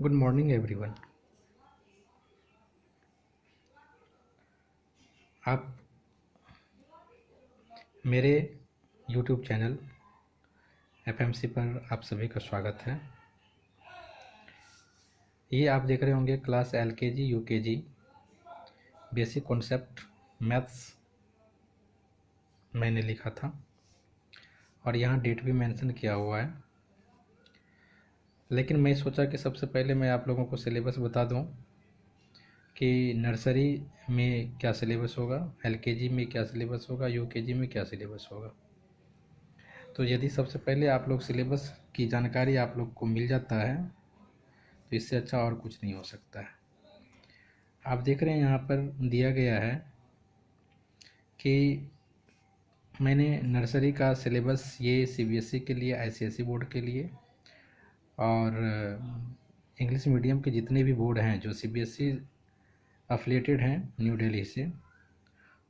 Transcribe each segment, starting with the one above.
Good morning everyone. आप मेरे YouTube channel FMC पर आप सभी का स्वागत है। ये आप देख रहे होंगे class LKG UKG basic concept maths मैंने लिखा था और यहाँ डेट भी मेंशन किया हुआ है। लेकिन मैं सोचा कि सबसे पहले मैं आप लोगों को सिलेबस बता दूं कि नर्सरी में क्या सिलेबस होगा, एलकेजी में क्या सिलेबस होगा, यूकेजी में क्या सिलेबस होगा। तो यदि सबसे पहले आप लोग सिलेबस की जानकारी आप लोग को मिल जाता है तो इससे अच्छा और कुछ नहीं हो सकता है। आप देख रहे हैं यहाँ पर दिया गया है कि मैंने नर्सरी का सिलेबस ये सीबीएसई के लिए, आईसीएसई बोर्ड के लिए और इंग्लिश मीडियम के जितने भी बोर्ड हैं जो सीबीएसई अफिलिएटेड हैं न्यू दिल्ली से,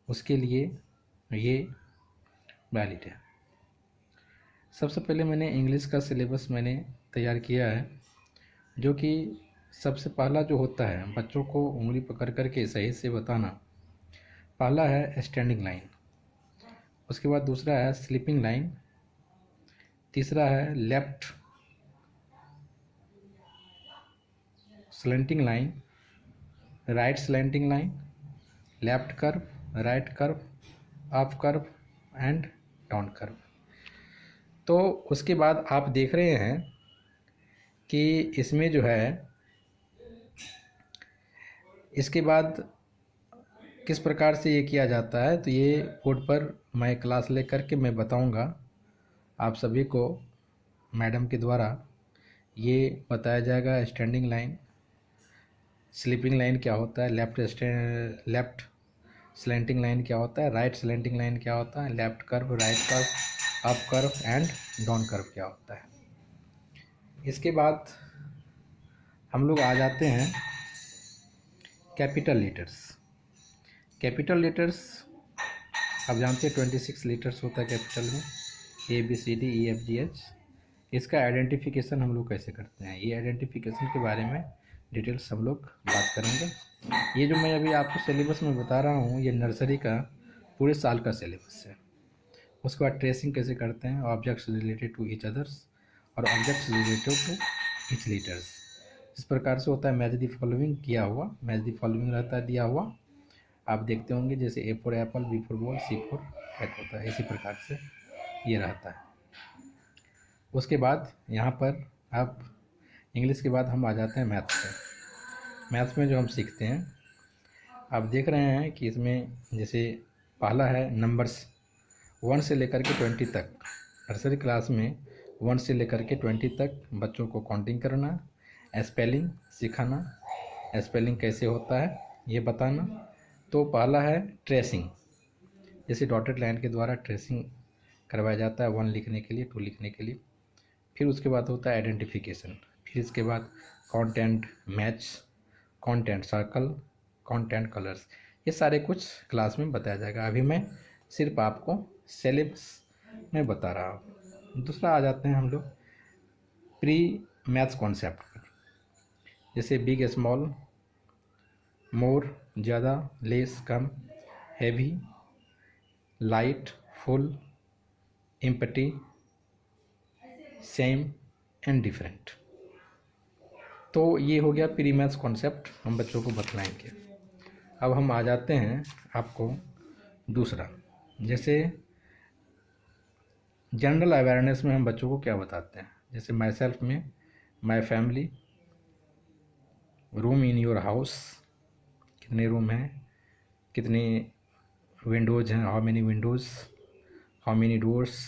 उसके लिए ये वैलिड है। सबसे पहले मैंने इंग्लिश का सिलेबस मैंने तैयार किया है, जो कि सबसे पहला जो होता है बच्चों को उंगली पकड़ करके सही से बताना। पहला है स्टैंडिंग लाइन, उसके बाद दूसरा है स्लीपिंग लाइन, तीसरा है left slanting line, right slanting line, left curve, right curve, up curve and down curve. तो उसके बाद आप देख रहे हैं कि इसमें जो है इसके बाद किस प्रकार से ये किया जाता है, तो ये बोर्ड पर मैं क्लास लेकर के मैं बताऊंगा आप सभी को। मैडम के द्वारा ये बताया जाएगा स्टैंडिंग लाइन, स्लीपिंग लाइन क्या होता है, लेफ्ट स्लैंटिंग लाइन क्या होता है, राइट स्लैंटिंग लाइन क्या होता है, left curve, right curve, up curve and down curve क्या होता है। इसके बाद हम लोग आ जाते हैं कैपिटल लेटर्स। कैपिटल लेटर्स आप जानते हैं 26 लेटर्स होता है कैपिटल में, ABCDEFGH। इसका आइडेंटिफिकेशन हम लोग कैसे करते हैं, ये आइडेंटिफिकेशन के बारे में डिटेल्स हम लोग बात करेंगे। ये जो मैं अभी आपको सिलेबस में बता रहा हूँ ये नर्सरी का पूरे साल का सिलेबस है। उसके बाद ट्रेसिंग कैसे करते हैं, objects related to each others और objects related to each letters. इस प्रकार से होता है मैच द फॉलोइंग किया हुआ, मैच द फॉलोइंग रहता है दिया हुआ, आप देखते होंगे जैसे A for apple, B for ball, C for cat होता है। इसी प्रकार से ये रहता है। उसके बाद यहाँ पर आप इंग्लिश के बाद हम आ जाते हैं मैथ्स पे। मैथ्स में जो हम सीखते हैं आप देख रहे हैं कि इसमें जैसे पहला है नंबर्स 1 से लेकर के 20 तक। नर्सरी क्लास में 1 से लेकर के 20 तक बच्चों को काउंटिंग करना, स्पेलिंग सिखाना, स्पेलिंग कैसे होता है ये बताना। तो पहला है ट्रेसिंग, जैसे डॉटेड लाइन के द्वारा ट्रेसिंग करवाया जाता है 1 लिखने के लिए, 2 लिखने के लिए। फिर उसके बाद होता है आइडेंटिफिकेशन, फिर इसके बाद content match, content circle, content colours. ये सारे कुछ क्लास में बताया जाएगा, अभी मैं सिर्फ आपको सिलेबस में बता रहा हूँ। दूसरा आ जाते हैं हम लोग प्री मैथ्स कॉन्सेप्ट पर, जैसे बिग स्मॉल, मोर ज़्यादा, less come, heavy light full, empty, same and different. तो ये हो गया प्री मैथ्स कॉन्सेप्ट, हम बच्चों को बतलाएंगे। अब हम आ जाते हैं आपको दूसरा, जैसे जनरल अवेयरनेस में हम बच्चों को क्या बताते हैं। जैसे माई सेल्फ में my family, room in your house, कितने रूम हैं, कितने विंडोज़ हैं, how many Windows, how many doors,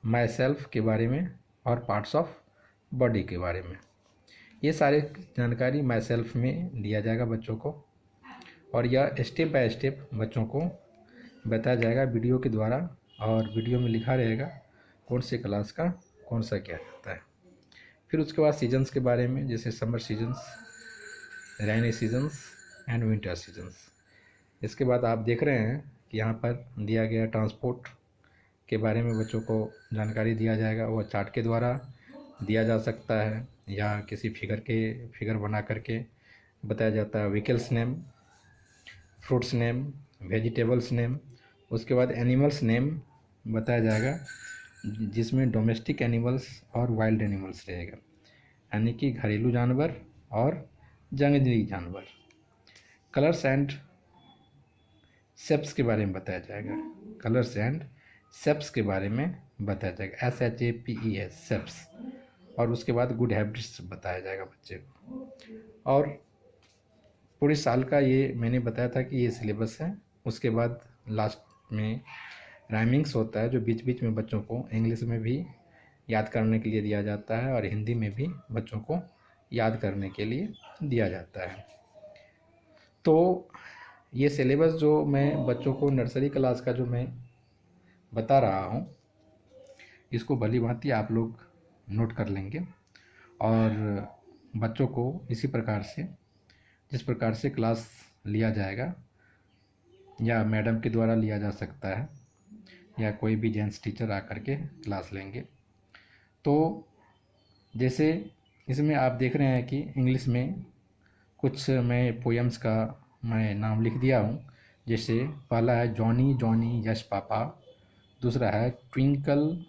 my self के बारे में और पार्ट्स ऑफ बॉडी के बारे में। ये सारे जानकारी माई सेल्फ में दिया जाएगा बच्चों को, और यह स्टेप बाय स्टेप बच्चों को बताया जाएगा वीडियो के द्वारा, और वीडियो में लिखा रहेगा कौन से क्लास का कौन सा क्या करता है। फिर उसके बाद सीजन्स के बारे में, जैसे summer seasons, rainy seasons and winter seasons. इसके बाद आप देख रहे हैं कि यहाँ पर दिया गया ट्रांसपोर्ट के बारे में बच्चों को जानकारी दिया जाएगा, वो चार्ट के द्वारा दिया जा सकता है। या किसी फिगर बना करके बताया जाता है। Vehicles name, fruits name, vegetables name, उसके बाद एनिमल्स नेम बताया जाएगा, जिसमें डोमेस्टिक एनिमल्स और वाइल्ड एनिमल्स रहेगा, यानी कि घरेलू जानवर और जंगली जानवर। कलर्स एंड शेप्स के बारे में बताया जाएगा, कलर्स एंड शेप्स के बारे में बताया जाएगा, SHAPES शेप्स। और उसके बाद गुड हैबिट्स बताया जाएगा बच्चे को। और पूरे साल का ये मैंने बताया था कि ये सिलेबस है। उसके बाद लास्ट में राइमिंग्स होता है, जो बीच बीच में बच्चों को इंग्लिश में भी याद करने के लिए दिया जाता है और हिंदी में भी बच्चों को याद करने के लिए दिया जाता है। तो ये सिलेबस जो मैं बच्चों को नर्सरी क्लास का जो मैं बता रहा हूँ, इसको भली भांति आप लोग नोट कर लेंगे और बच्चों को इसी प्रकार से, जिस प्रकार से क्लास लिया जाएगा या मैडम के द्वारा लिया जा सकता है या कोई भी जेंट्स टीचर आकर के क्लास लेंगे। तो जैसे इसमें आप देख रहे हैं कि इंग्लिश में कुछ मैं पोएम्स का मैं नाम लिख दिया हूँ। जैसे पहला है जॉनी जॉनी यस पापा, दूसरा है twinkle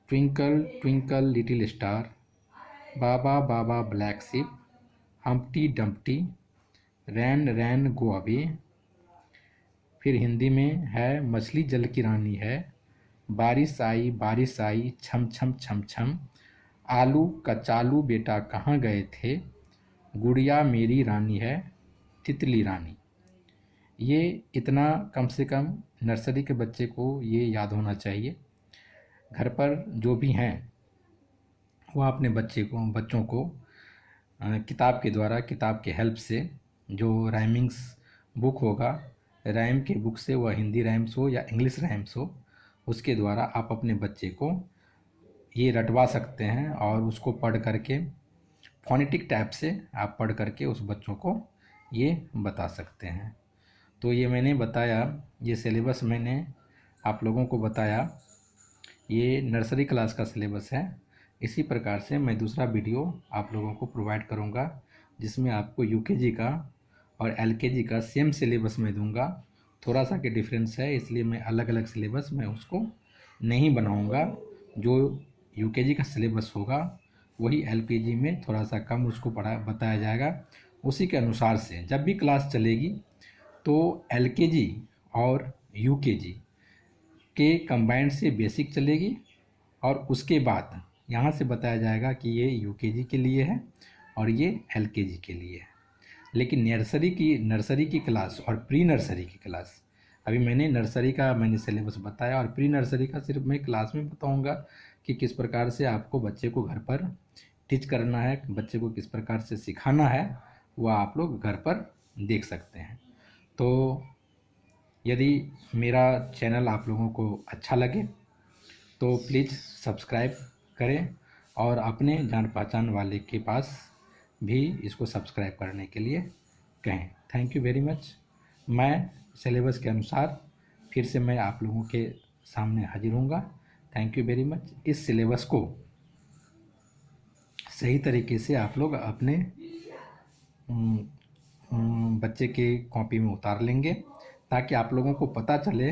twinkle twinkle little star, baa baa black sheep, humpty dumpty, rain rain go away. फिर हिंदी में है मछली जल की रानी है, बारिश आई छम छम छम छम, आलू कचालू बेटा कहाँ गए थे, गुड़िया मेरी रानी है तितली रानी। ये इतना कम से कम नर्सरी के बच्चे को ये याद होना चाहिए। घर पर जो भी हैं वह अपने बच्चों को किताब के द्वारा, किताब के हेल्प से, जो राइमिंग्स बुक होगा, राइम के बुक से, वह हिंदी राइम्स हो या इंग्लिश राइम्स हो, उसके द्वारा आप अपने बच्चे को ये रटवा सकते हैं और उसको पढ़ करके फोनेटिक टाइप से आप पढ़ करके उस बच्चों को ये बता सकते हैं। तो ये मैंने बताया, ये सिलेबस मैंने आप लोगों को बताया, ये नर्सरी क्लास का सिलेबस है। इसी प्रकार से मैं दूसरा वीडियो आप लोगों को प्रोवाइड करूंगा, जिसमें आपको यूकेजी का और एलकेजी का सेम सिलेबस मैं दूंगा। थोड़ा सा के डिफरेंस है, इसलिए मैं अलग अलग सिलेबस मैं उसको नहीं बनाऊंगा। जो यूकेजी का सिलेबस होगा वही एलकेजी में थोड़ा सा कम उसको बताया जाएगा। उसी के अनुसार से जब भी क्लास चलेगी तो एलकेजी और यूकेजी के कंबाइंड से बेसिक चलेगी और उसके बाद यहाँ से बताया जाएगा कि ये यूकेजी के लिए है और ये एलकेजी के लिए है। लेकिन नर्सरी की क्लास और प्री नर्सरी की क्लास, अभी मैंने नर्सरी का सिलेबस बताया और प्री नर्सरी का सिर्फ मैं क्लास में बताऊंगा कि किस प्रकार से आपको बच्चे को घर पर टीच करना है, बच्चे को किस प्रकार से सिखाना है, वह आप लोग घर पर देख सकते हैं। तो यदि मेरा चैनल आप लोगों को अच्छा लगे तो प्लीज़ सब्सक्राइब करें और अपने जान पहचान वाले के पास भी इसको सब्सक्राइब करने के लिए कहें। Thank you very much. मैं सिलेबस के अनुसार फिर से मैं आप लोगों के सामने हाजिर होऊंगा। Thank you very much. इस सिलेबस को सही तरीके से आप लोग अपने बच्चे के कॉपी में उतार लेंगे, ताकि आप लोगों को पता चले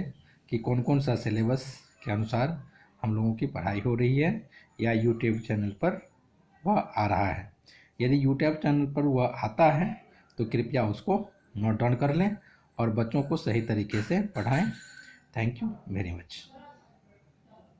कि कौन कौन सा सिलेबस के अनुसार हम लोगों की पढ़ाई हो रही है या यूट्यूब चैनल पर वह आ रहा है। यदि यूट्यूब चैनल पर वह आता है तो कृपया उसको नोट डाउन कर लें और बच्चों को सही तरीके से पढ़ाएं। Thank you very much.